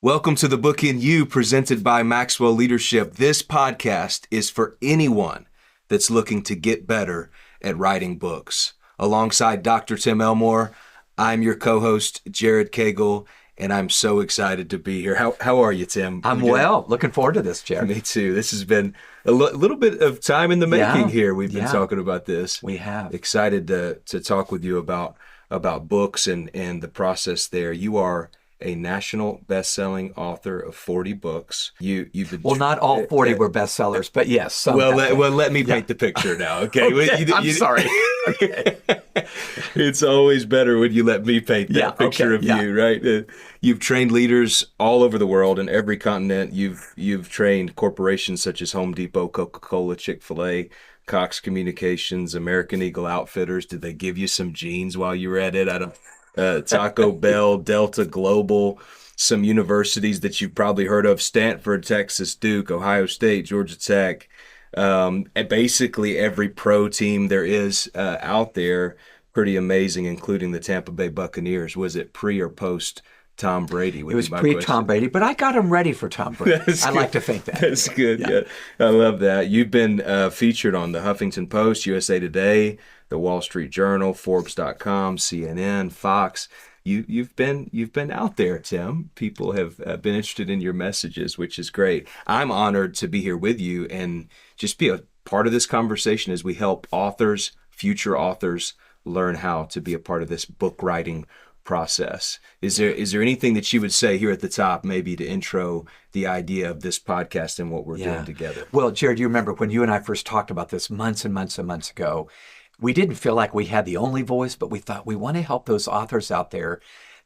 Welcome to the Book in You, presented by Maxwell Leadership. This podcast is for anyone that's looking to get better at writing books. Alongside Dr. Tim Elmore, I'm your co-host, Jared Cagle, and I'm so excited to be here. How are you, Tim? I'm well. Looking forward to this, Jared. Me too. This has been a little bit of time in the making here. We've been talking about this. We have. Excited to talk with you about books and the process there. You are a national best-selling author of 40 books. You've been not all 40 were bestsellers, but yes. Some let me paint the picture now. Okay. Okay, I'm sorry. Okay. It's always better when you let me paint that picture of you, right? You've trained leaders all over the world in every continent. You've trained corporations such as Home Depot, Coca-Cola, Chick-fil-A, Cox Communications, American Eagle Outfitters. Did they give you some jeans while you were at it? I don't. Taco Bell, Delta Global, some universities that you've probably heard of: Stanford, Texas, Duke, Ohio State, Georgia Tech, and basically every pro team there is out there. Pretty amazing, including the Tampa Bay Buccaneers. Was it pre or post Tom Brady? It was pre-Tom Brady, but I got him ready for Tom Brady. I like to think that. That's good. Yeah. I love that. You've been featured on the Huffington Post, USA Today, the Wall Street Journal, Forbes.com, CNN, Fox. You've been out there, Tim. People have been interested in your messages, which is great. I'm honored to be here with you and just be a part of this conversation as we help authors, future authors, learn how to be a part of this book writing process. Is there anything that you would say here at the top, maybe to intro the idea of this podcast and what we're doing together? Well, Jared, you remember when you and I first talked about this months and months and months ago, we didn't feel like we had the only voice, but we thought we want to help those authors out there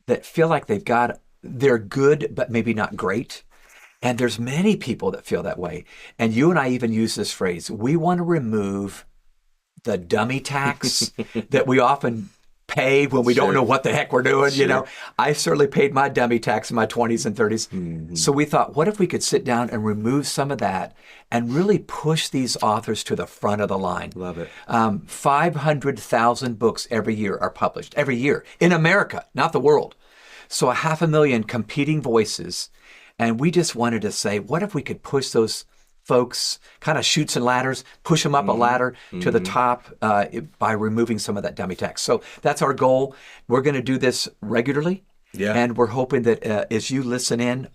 that feel like they're good, but maybe not great. And there's many people that feel that way. And you and I even use this phrase: we want to remove the dummy tax that we often pay when we don't know what the heck we're doing. You know, I certainly paid my dummy tax in my 20s and 30s. Mm-hmm. So we thought, what if we could sit down and remove some of that and really push these authors to the front of the line? Love it. 500,000 books every year are published, every year, in America, not the world. So 500,000 competing voices. And we just wanted to say, what if we could push those folks, kind of chutes and ladders, push them up a ladder to the top by removing some of that dummy tax. So that's our goal. We're going to do this regularly. Yeah. And we're hoping that as you listen in,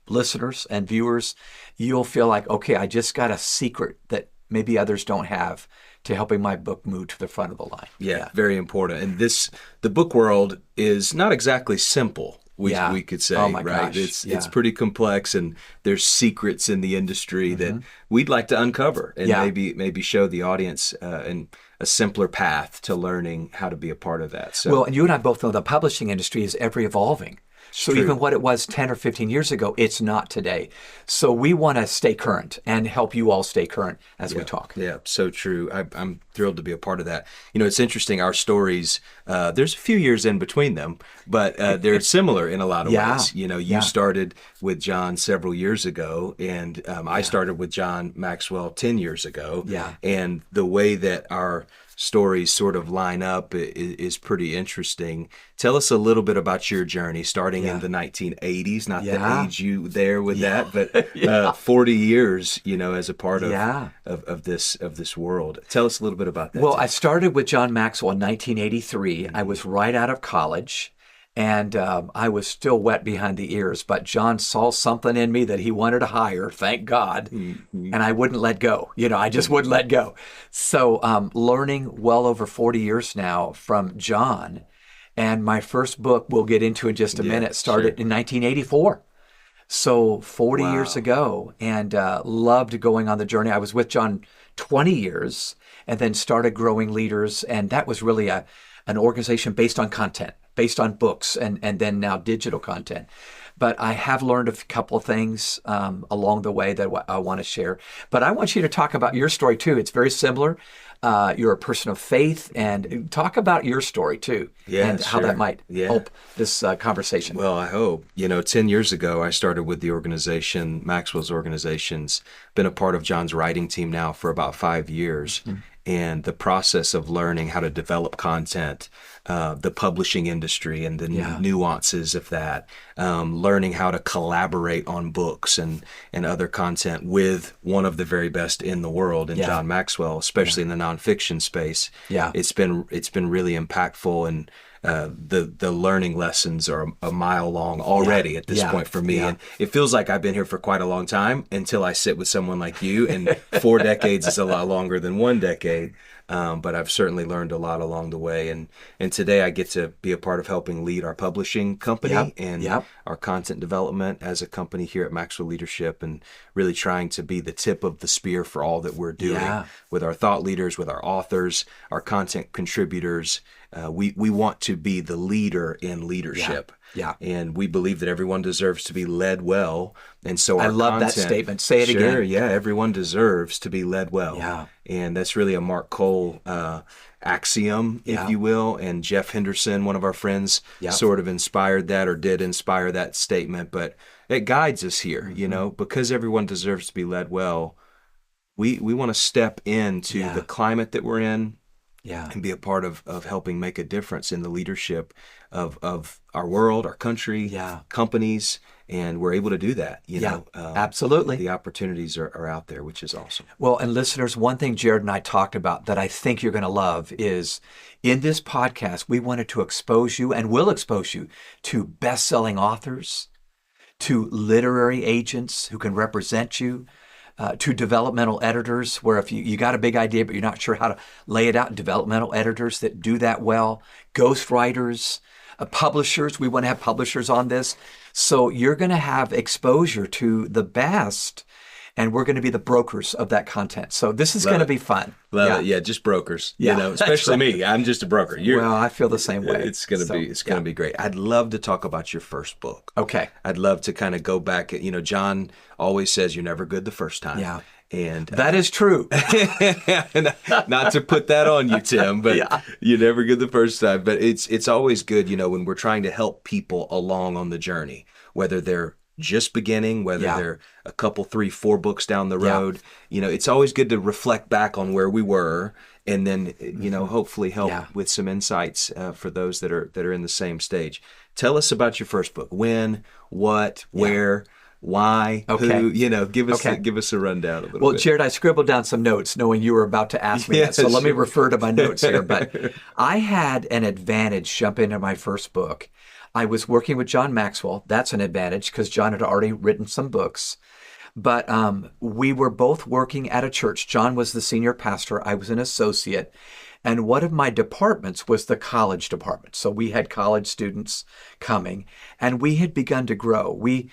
listeners and viewers, you'll feel like, okay, I just got a secret that maybe others don't have to helping my book move to the front of the line. Yeah, very important. And the book world is not exactly simple. We could say, right? Gosh. It's pretty complex, and there's secrets in the industry that we'd like to uncover and maybe show the audience a simpler path to learning how to be a part of that. So, well, and you and I both know the publishing industry is ever evolving. So even what it was 10 or 15 years ago, it's not today. So we want to stay current and help you all stay current as we talk. Yeah, so true. I'm thrilled to be a part of that. You know, it's interesting. Our stories, there's a few years in between them, but they're similar in a lot of ways. You know, you started with John several years ago, and I started with John Maxwell 10 years ago. Yeah. And the way that our stories sort of line up is pretty interesting. Tell us a little bit about your journey, starting in the 1980s, not the age you there with that, but 40 years, you know, as a part of this world. Tell us a little bit about that. Well, I started with John Maxwell in 1983. I was right out of college. And I was still wet behind the ears, but John saw something in me that he wanted to hire, thank God, and I wouldn't let go. You know, I just wouldn't let go. So learning well over 40 years now from John, and my first book we'll get into in just a minute started in 1984. So 40 years ago, and loved going on the journey. I was with John 20 years and then started growing leaders, and that was really an organization based on content, based on books, and then now digital content. But I have learned a couple of things along the way that I want to share. But I want you to talk about your story too. It's very similar. You're a person of faith, and talk about your story too, and how that might help this conversation. Well, I hope. 10 years ago, I started with the organization, Maxwell's organizations, been a part of John's writing team now for about 5 years. Mm-hmm. and the process of learning how to develop content, the publishing industry and the nuances of that, learning how to collaborate on books and other content with one of the very best in the world, in John Maxwell, especially in the nonfiction space. Yeah. It's been really impactful, and the learning lessons are a mile long already at this point for me. And it feels like I've been here for quite a long time until I sit with someone like you, and 4 decades is a lot longer than 1 decade. But I've certainly learned a lot along the way. And today I get to be a part of helping lead our publishing company and our content development as a company here at Maxwell Leadership, and really trying to be the tip of the spear for all that we're doing with our thought leaders, with our authors, our content contributors. We want to be the leader in leadership. And we believe that everyone deserves to be led well. And so I love content, that statement. Say it again. Yeah, everyone deserves to be led well. Yeah. And that's really a Mark Cole axiom, if you will. And Jeff Henderson, one of our friends, sort of inspired that, or did inspire that statement. But it guides us here, you know, because everyone deserves to be led well. We want to step into the climate that we're in, and be a part of helping make a difference in the leadership of our world, our country, companies, and we're able to do that. You know, absolutely. The opportunities are out there, which is awesome. Well, and listeners, one thing Jared and I talked about that I think you're going to love is, in this podcast, we wanted to expose you, and will expose you, to best-selling authors, to literary agents who can represent you, to developmental editors, where if you got a big idea but you're not sure how to lay it out, developmental editors that do that well, ghostwriters, publishers. We want to have publishers on this. So you're going to have exposure to the best, and we're going to be the brokers of that content. So this is going to be fun. Love it. Yeah, just brokers. You know, especially me. I'm just a broker. Well, I feel the same way. It's going to be great. I'd love to talk about your first book. Okay. I'd love to kind of go back. You know, John always says you're never good the first time. Yeah. And that is true. Not to put that on you, Tim, but you're never good the first time. But it's always good, you know, when we're trying to help people along on the journey, whether they're just beginning, whether they're a couple, 3, 4 books down the road. You know, it's always good to reflect back on where we were, and then, you know, hopefully help with some insights for those that are in the same stage. Tell us about your first book. When, what, where, why, who, you know, give us a rundown a little bit. Well, Jared, I scribbled down some notes knowing you were about to ask me that. So let me refer to my notes here. But I had an advantage jump into my first book. I was working with John Maxwell. That's an advantage because John had already written some books. But we were both working at a church. John was the senior pastor. I was an associate. And one of my departments was the college department. So we had college students coming, and we had begun to grow. We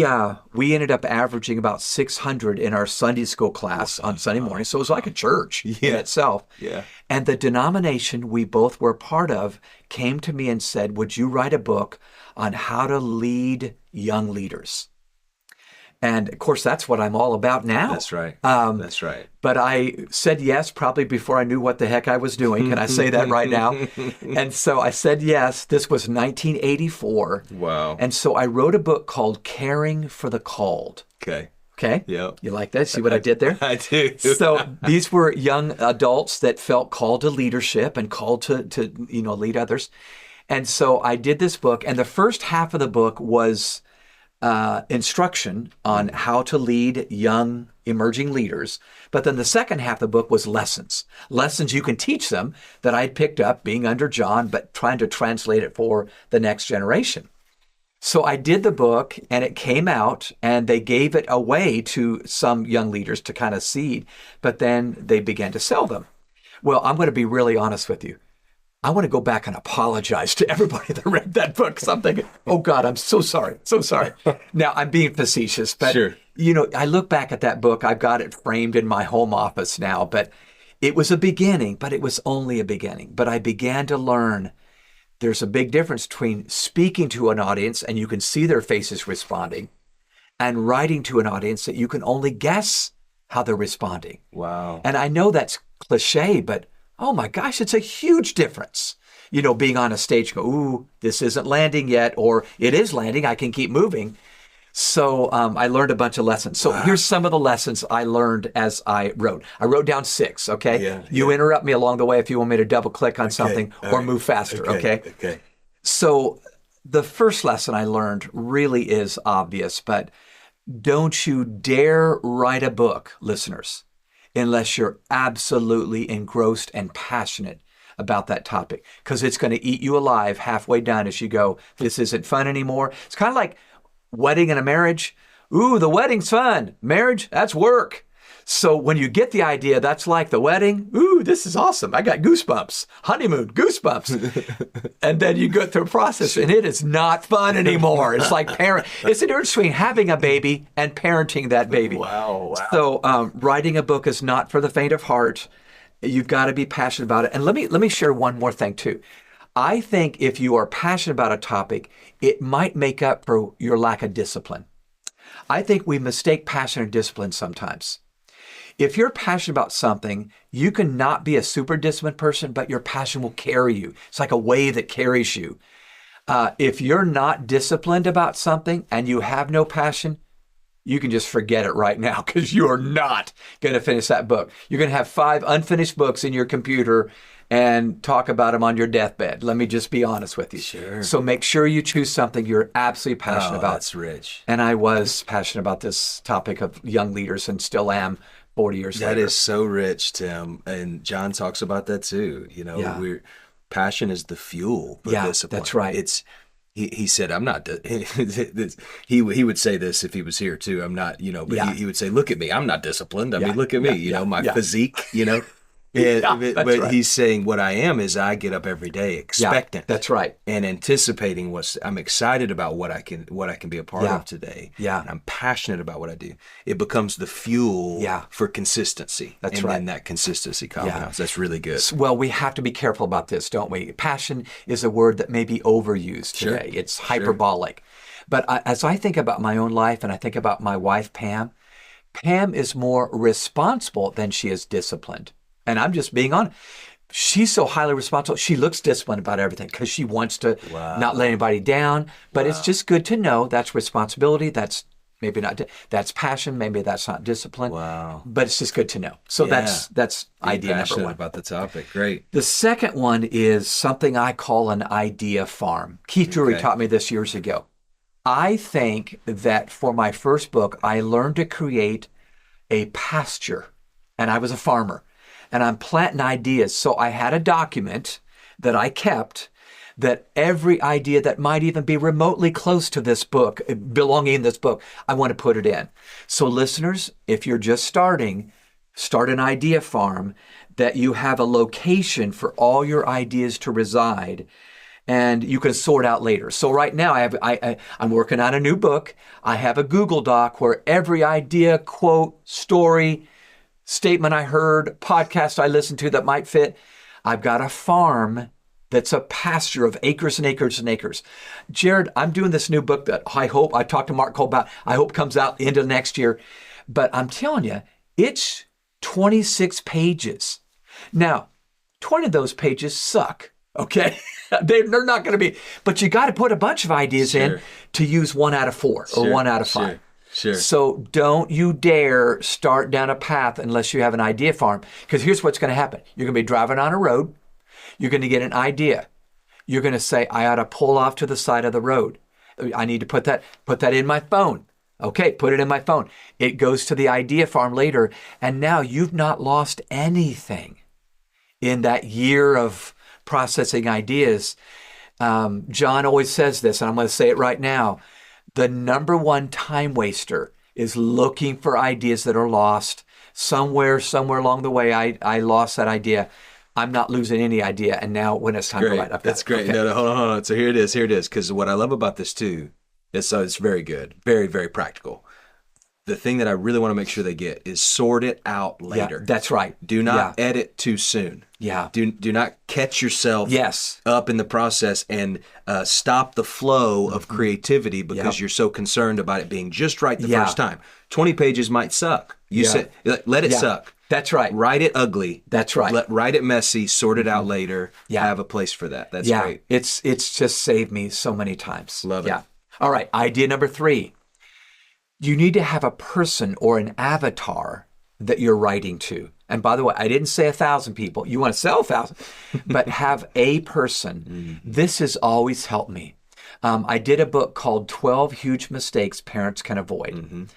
ended up averaging about 600 in our Sunday school class on Sunday morning. So it was like a church in itself. Yeah. And the denomination we both were part of came to me and said, would you write a book on how to lead young leaders? And of course, that's what I'm all about now. That's right. That's right. But I said yes, probably before I knew what the heck I was doing. Can I say that right now? And so I said yes. This was 1984. Wow. And so I wrote a book called Caring for the Called. Okay. Okay? Yeah. You like that? See what I did there? I do. So these were young adults that felt called to leadership and called to lead others. And so I did this book. And the first half of the book was instruction on how to lead young emerging leaders. But then the second half of the book was lessons you can teach them that I'd picked up being under John, but trying to translate it for the next generation. So I did the book, and it came out, and they gave it away to some young leaders to kind of seed, but then they began to sell them. Well, I'm going to be really honest with you. I want to go back and apologize to everybody that read that book, because I'm thinking, oh God, I'm so sorry. Now, I'm being facetious, but I look back at that book. I've got it framed in my home office now, but it was a beginning, but it was only a beginning. But I began to learn there's a big difference between speaking to an audience and you can see their faces responding, and writing to an audience that you can only guess how they're responding. Wow. And I know that's cliche, but oh my gosh, it's a huge difference. Being on a stage, go, ooh, this isn't landing yet, or it is landing, I can keep moving. So I learned a bunch of lessons. So here's some of the lessons I learned as I wrote. I wrote down 6, okay? Yeah, you interrupt me along the way if you want me to double click on something or move faster, okay? Okay. So the first lesson I learned really is obvious, but don't you dare write a book, listeners, unless you're absolutely engrossed and passionate about that topic, because it's going to eat you alive halfway done as you go, this isn't fun anymore. It's kind of like wedding and a marriage. Ooh, the wedding's fun. Marriage, that's work. So when you get the idea, that's like the wedding. Ooh, this is awesome. I got goosebumps. Honeymoon, goosebumps. And then you go through a process and it is not fun anymore. It's like it's the difference between having a baby and parenting that baby. Wow. So writing a book is not for the faint of heart. You've got to be passionate about it. And let me share one more thing too. I think if you are passionate about a topic, it might make up for your lack of discipline. I think we mistake passion and discipline sometimes. If you're passionate about something, you can not be a super disciplined person, but your passion will carry you. It's like a wave that carries you. If you're not disciplined about something and you have no passion, you can just forget it right now, because you are not going to finish that book. You're going to have 5 unfinished books in your computer and talk about them on your deathbed. Let me just be honest with you. Sure. So make sure you choose something you're absolutely passionate about. That's rich. And I was passionate about this topic of young leaders and still am 40 years later. That is so rich, Tim. And John talks about that too. You know, passion is the fuel for discipline. That's right. He said, I'm not, he would say this if he was here too. I'm not, but he would say, look at me. I'm not disciplined. I mean, look at me, my physique, but right. He's saying what I am is I get up every day expectant. That's right. And anticipating I'm excited about what I can be a part of today. Yeah. And I'm passionate about what I do. It becomes the fuel for consistency. That's right. And that consistency compounds. That's really good. Well, we have to be careful about this, don't we? Passion is a word that may be overused today. Sure. It's hyperbolic. But as I think about my own life and I think about my wife, Pam is more responsible than she is disciplined. And I'm just being honest. She's so highly responsible. She looks disciplined about everything because she wants to not let anybody down. But it's just good to know that's responsibility. That's maybe not. That's passion. Maybe that's not discipline. Wow. But it's just good to know. So that's idea number 1. About the topic. Great. The second one is something I call an idea farm. Keith Drury taught me this years ago. I think that for my first book, I learned to create a pasture, and I was a farmer. And I'm planting ideas. So I had a document that I kept that every idea that might even be remotely close to this book, belonging in this book, I want to put it in. So listeners, if you're just starting, start an idea farm that you have a location for all your ideas to reside, and you can sort out later. So right now I'm working on a new book. I have a Google Doc where every idea, quote, story, statement I heard, podcast I listened to that might fit. I've got a farm that's a pasture of acres and acres and acres. Jared, I'm doing this new book that I talked to Mark Cole about, I hope comes out the end of next year. But I'm telling you, it's 26 pages. Now, 20 of those pages suck, okay? They're not going to be, but you got to put a bunch of ideas in to use 1 out of 4 or 1 out of 5. Sure. So don't you dare start down a path unless you have an idea farm. Because here's what's going to happen. You're going to be driving on a road. You're going to get an idea. You're going to say, I ought to pull off to the side of the road. I need to put that in my phone. Okay, put it in my phone. It goes to the idea farm later. And now you've not lost anything in that year of processing ideas. John always says this, and I'm going to say it right now. The number 1 time waster is looking for ideas that are lost. Somewhere along the way, I lost that idea. I'm not losing any idea. And now when it's time to write up. That's great. Okay. No, hold on. So here it is. Because what I love about this too, is it's very good. Very, very practical. The thing that I really want to make sure they get is sort it out later. Yeah, that's right. Do not edit too soon. Yeah. Do not catch yourself up in the process and stop the flow of creativity because you're so concerned about it being just right the first time. 20 pages might suck. You said, let it suck. That's right. Write it ugly. That's right. Write it messy, sort it out later. Have a place for that. That's great. It's just saved me so many times. Love it. All right. Idea number 3. you need to have a person or an avatar that you're writing to. And by the way, I didn't say 1,000 people. You want to sell 1,000, but have a person. This has always helped me. I did a book called 12 Huge Mistakes Parents Can Avoid.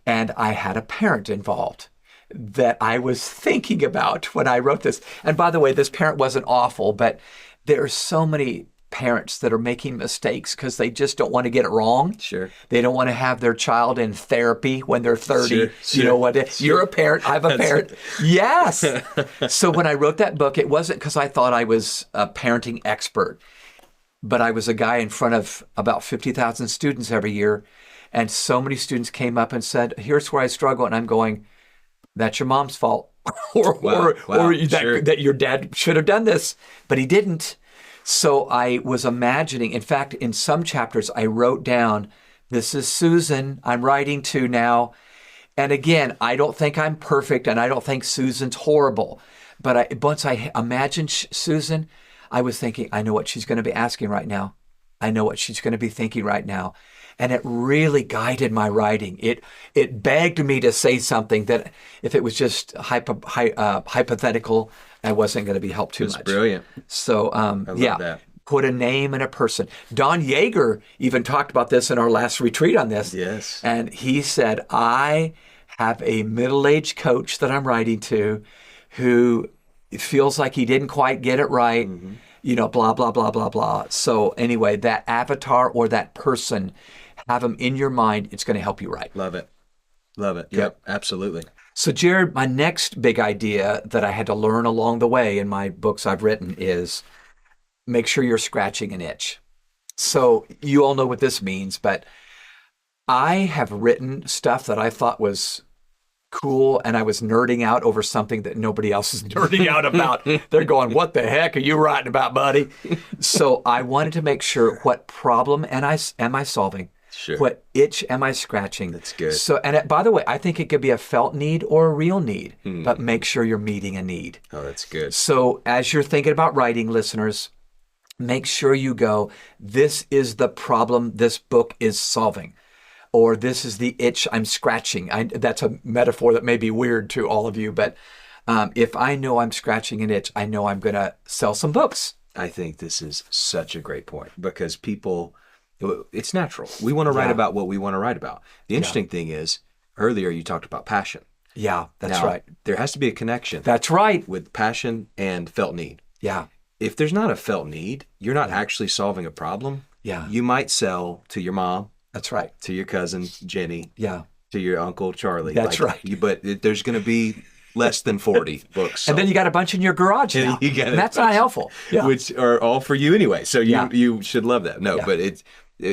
And I had a parent involved that I was thinking about when I wrote this. And by the way, this parent wasn't awful, but there are so many parents that are making mistakes because they just don't want to get it wrong. Sure. They don't want to have their child in therapy when they're 30. Sure. You know what? You're a parent. I'm a parent. Yes. So when I wrote that book, it wasn't because I thought I was a parenting expert, but I was a guy in front of about 50,000 students every year. And so many students came up and said, here's where I struggle. And I'm going, that's your mom's fault. or that your dad should have done this, but he didn't. So I was imagining, in fact, in some chapters, I wrote down, this is Susan I'm writing to now. And again, I don't think I'm perfect and I don't think Susan's horrible. But once I imagined Susan, I was thinking, I know what she's going to be asking right now. I know what she's going to be thinking right now. And it really guided my writing. It begged me to say something that if it was just hypothetical, I wasn't going to be helped too much. That's brilliant. So, I love that. Put a name and a person. Don Yeager even talked about this in our last retreat on this. Yes. And he said, I have a middle-aged coach that I'm writing to who feels like he didn't quite get it right, blah, blah, blah, blah, blah. So anyway, that avatar or that person, have them in your mind. It's going to help you write. Love it. Love it. Yep, absolutely. So Jared, my next big idea that I had to learn along the way in my books I've written is make sure you're scratching an itch. So you all know what this means, but I have written stuff that I thought was cool and I was nerding out over something that nobody else is nerding out about. They're going, what the heck are you writing about, buddy? So I wanted to make sure, what problem am I solving? Sure. What itch am I scratching? That's good. So, and by the way, I think it could be a felt need or a real need, but make sure you're meeting a need. Oh, that's good. So as you're thinking about writing, listeners, make sure you go, this is the problem this book is solving, or this is the itch I'm scratching. That's a metaphor that may be weird to all of you, but if I know I'm scratching an itch, I know I'm going to sell some books. I think this is such a great point because people, it's natural. We want to write about what we want to write about. The interesting thing is, earlier you talked about passion. Yeah, that's Now, right. There has to be a connection. That's right. With passion and felt need. Yeah. If there's not a felt need, you're not actually solving a problem. Yeah. You might sell to your mom. That's right. To your cousin, Jenny. Yeah. To your uncle, Charlie. That's right. But there's going to be less than 40 books sold. And then you got a bunch in your garage now. And that's not helpful. Yeah. Which are all for you anyway. So you should love that. No, but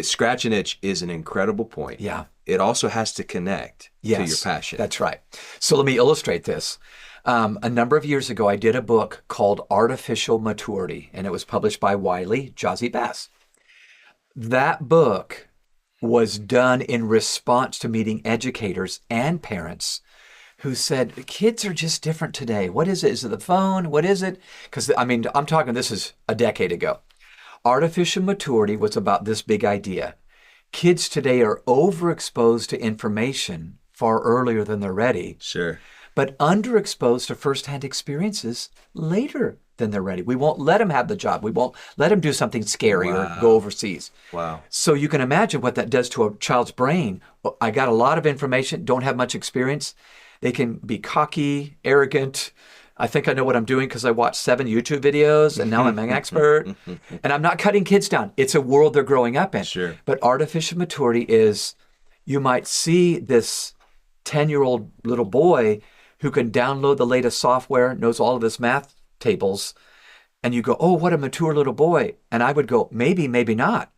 scratch and itch is an incredible point. Yeah. It also has to connect to your passion. That's right. So let me illustrate this. A number of years ago, I did a book called Artificial Maturity, and it was published by Wiley, Jazzy Bass. That book was done in response to meeting educators and parents who said, kids are just different today. What is it? Is it the phone? What is it? Because, I'm talking, this is a decade ago. Artificial maturity was about this big idea. Kids today are overexposed to information far earlier than they're ready. Sure. But underexposed to firsthand experiences later than they're ready. We won't let them have the job. We won't let them do something scary or go overseas. Wow. So you can imagine what that does to a child's brain. I got a lot of information, don't have much experience. They can be cocky, arrogant. I think I know what I'm doing because I watched 7 YouTube videos and now I'm an expert. And I'm not cutting kids down. It's a world they're growing up in. Sure. But artificial maturity is, you might see this 10-year-old little boy who can download the latest software, knows all of his math tables, and you go, oh, what a mature little boy. And I would go, maybe, maybe not.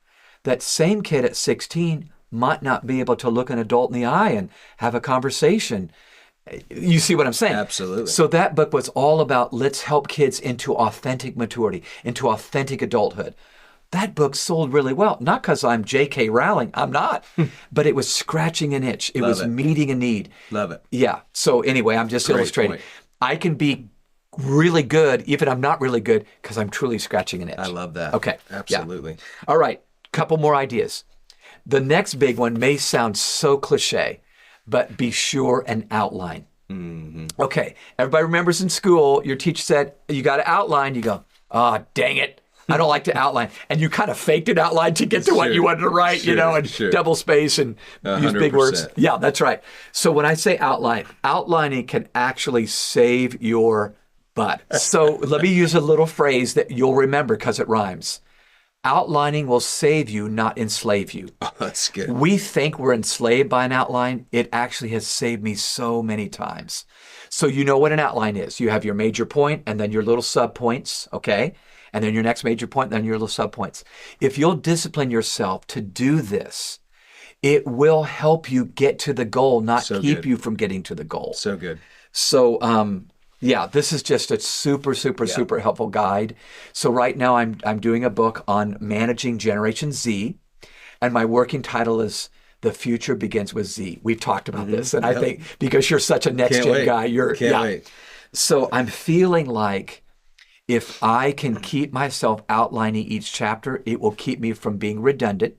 That same kid at 16 might not be able to look an adult in the eye and have a conversation. You see what I'm saying? Absolutely. So that book was all about, let's help kids into authentic maturity, into authentic adulthood. That book sold really well, not because I'm J.K. Rowling, I'm not, but it was scratching an itch. It was meeting a need. Love it. Yeah. So anyway, I'm just illustrating. Point. I can be really good, even I'm not really good, because I'm truly scratching an itch. I love that. Okay. Absolutely. Yeah. All right. Couple more ideas. The next big one may sound so cliche, but be sure and outline. Okay, everybody remembers in school, your teacher said, you got to outline. You go, oh, dang it. I don't like to outline. And you kind of faked an outline to get to what you wanted to write, and double space and use big words. Yeah, that's right. So when I say outline, outlining can actually save your butt. So let me use a little phrase that you'll remember because it rhymes. Outlining will save you, not enslave you. Oh, that's good. We think we're enslaved by an outline. It actually has saved me so many times. So you know what an outline is. You have your major point and then your little subpoints, okay? And then your next major point, then your little subpoints. If you'll discipline yourself to do this, it will help you get to the goal, not keep you from getting to the goal. So good. So, this is just a super helpful guide. So right now I'm doing a book on managing Generation Z, and my working title is The Future Begins with Z. We've talked about this, and I think because you're such a next-gen guy, Can't wait. So I'm feeling like if I can keep myself outlining each chapter, it will keep me from being redundant.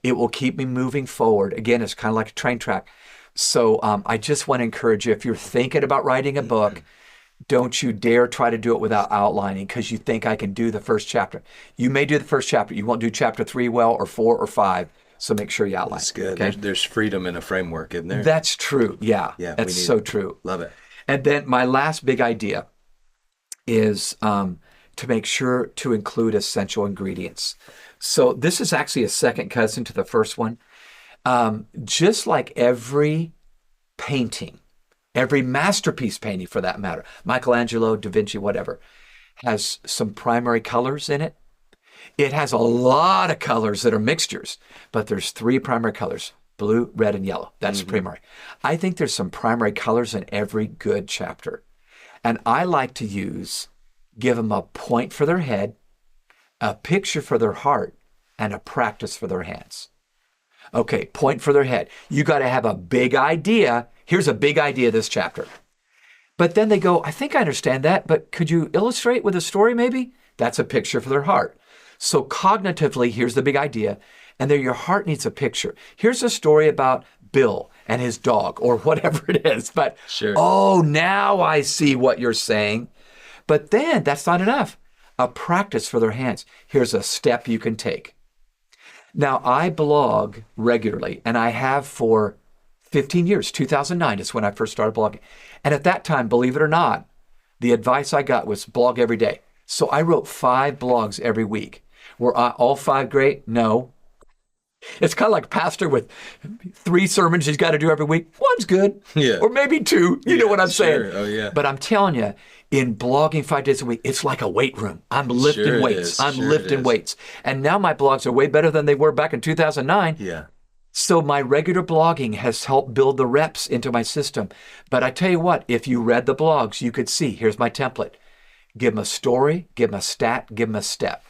It will keep me moving forward. Again, it's kind of like a train track. So I just want to encourage you, if you're thinking about writing a book, don't you dare try to do it without outlining because you think I can do the first chapter. You may do the first chapter. You won't do chapter 3 well or 4 or 5. So make sure you outline. That's good. Okay? There's freedom in a framework, isn't there? That's true. Yeah. That's so true. Love it. And then my last big idea is to make sure to include essential ingredients. So this is actually a second cousin to the first one. Just like every painting, every masterpiece painting for that matter, Michelangelo, Da Vinci, whatever, has some primary colors in it. It has a lot of colors that are mixtures, but there's 3 primary colors, blue, red, and yellow. That's primary. I think there's some primary colors in every good chapter. And I like to give them a point for their head, a picture for their heart, and a practice for their hands. Okay, point for their head. You got to have a big idea. Here's a big idea this chapter. But then they go, I think I understand that, but could you illustrate with a story maybe? That's a picture for their heart. So cognitively, here's the big idea. And then your heart needs a picture. Here's a story about Bill and his dog or whatever it is. But, oh, now I see what you're saying. But then that's not enough. A practice for their hands. Here's a step you can take. Now, I blog regularly, and I have for 15 years. 2009 is when I first started blogging. And at that time, believe it or not, the advice I got was blog every day. So I wrote 5 blogs every week. Were all 5 great? No. It's kind of like a pastor with 3 sermons he's got to do every week. One's good. Yeah. Or maybe 2. You know what I'm saying? Oh, yeah. But I'm telling you, in blogging 5 days a week, it's like a weight room. I'm lifting weights. I'm lifting weights. And now my blogs are way better than they were back in 2009. Yeah. So my regular blogging has helped build the reps into my system. But I tell you what, if you read the blogs, you could see, here's my template. Give them a story, give them a stat, give them a step.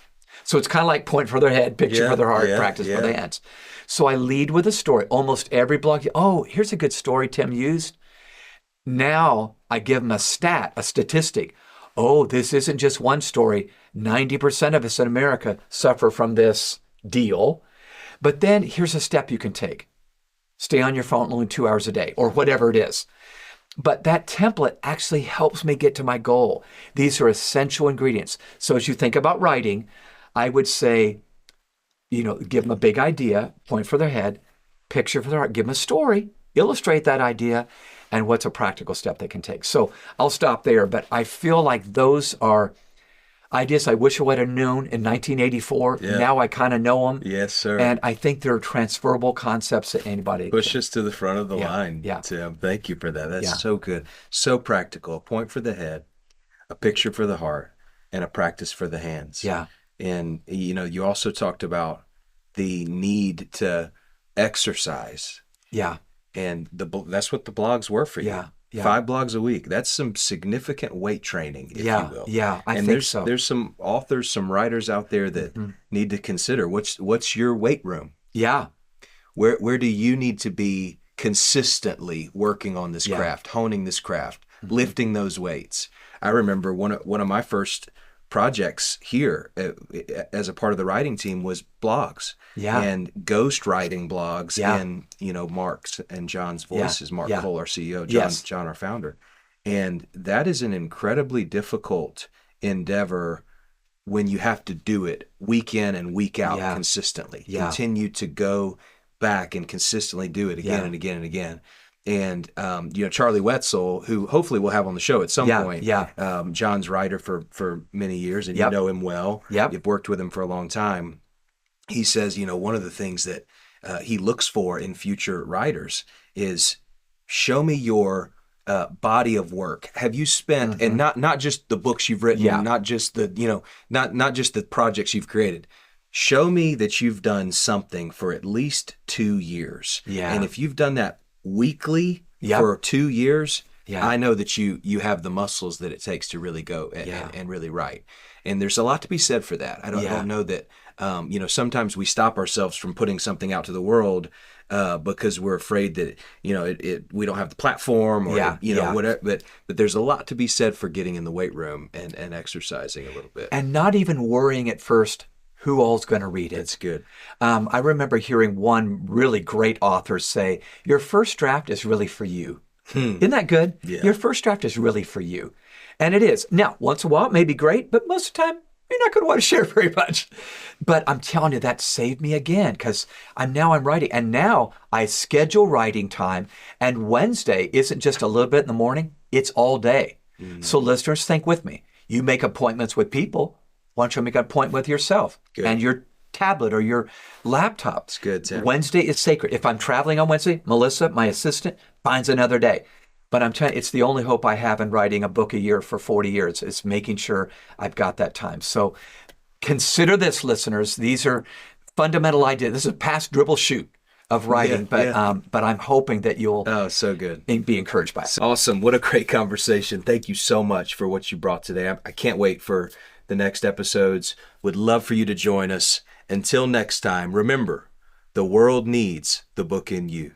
So it's kind of like point for their head, picture for their heart, practice for their hands. So I lead with a story. Almost every blog, oh, here's a good story Tim used. Now I give them a stat, a statistic. Oh, this isn't just one story. 90% of us in America suffer from this deal. But then here's a step you can take. Stay on your phone only 2 hours a day or whatever it is. But that template actually helps me get to my goal. These are essential ingredients. So as you think about writing, I would say, give them a big idea, point for their head, picture for their heart, give them a story, illustrate that idea, and what's a practical step they can take. So I'll stop there, but I feel like those are ideas I wish I would have known in 1984. Yeah. Now I kind of know them. Yes, sir. And I think they're transferable concepts that anybody push us to the front of the line. Yeah. Tim, thank you for that. That's so good. So practical. A point for the head, a picture for the heart, and a practice for the hands. Yeah. And, you also talked about the need to exercise. Yeah. And that's what the blogs were for you. Yeah. Yeah. 5 blogs a week. That's some significant weight training, if you will. Yeah, I think so. There's some authors, some writers out there that need to consider what's your weight room? Yeah. Where do you need to be consistently working on this craft, honing this craft, lifting those weights? I remember one of my first projects here as a part of the writing team was blogs. Yeah. And ghost writing blogs Yeah. in, Mark's and John's voices. Mark Yeah. Cole, our CEO, Yes. John, our founder. And that is an incredibly difficult endeavor when you have to do it week in and week out Yeah. consistently. Yeah. Continue to go back and consistently do it again Yeah. and again and again. And, Charlie Wetzel, who hopefully we'll have on the show at some Yeah, point. yeah. John's writer for many years, and Yep. you know him well. Yep. You've worked with him for a long time. He says, one of the things that he looks for in future writers is show me your body of work. Have you spent, and not just the books you've written, Yeah. not just the, not just the projects you've created. Show me that you've done something for at least 2 years. Yeah. And if you've done that weekly Yep. for 2 years, Yeah. I know that you have the muscles that it takes to really go and really write. And there's a lot to be said for that. I don't know that, sometimes we stop ourselves from putting something out to the world because we're afraid that, we don't have the platform or, whatever. But there's a lot to be said for getting in the weight room and exercising a little bit. And not even worrying at first who all's going to read it. That's good. I remember hearing one really great author say, your first draft is really for you. Isn't that good? Yeah. Your first draft is really for you. And it is. Now, once in a while, it may be great, but most of the time, you're not going to want to share very much. But I'm telling you, that saved me again because I'm writing. And now I schedule writing time. And Wednesday isn't just a little bit in the morning, it's all day. So listeners, think with me. You make appointments with people. Why don't you make an appointment with yourself and your tablet or your laptop? It's good, Tim. Wednesday is sacred. If I'm traveling on Wednesday, Melissa, my assistant, finds another day. But I'm telling you, it's the only hope I have in writing a book a year for 40 years is making sure I've got that time. So consider this, listeners. These are fundamental ideas. This is a past dribble shoot of writing, but I'm hoping that you'll so good. Be encouraged by it. Awesome. What a great conversation. Thank you so much for what you brought today. I can't wait for the next episodes. Would love for you to join us. Until next time, remember, the world needs the book in you.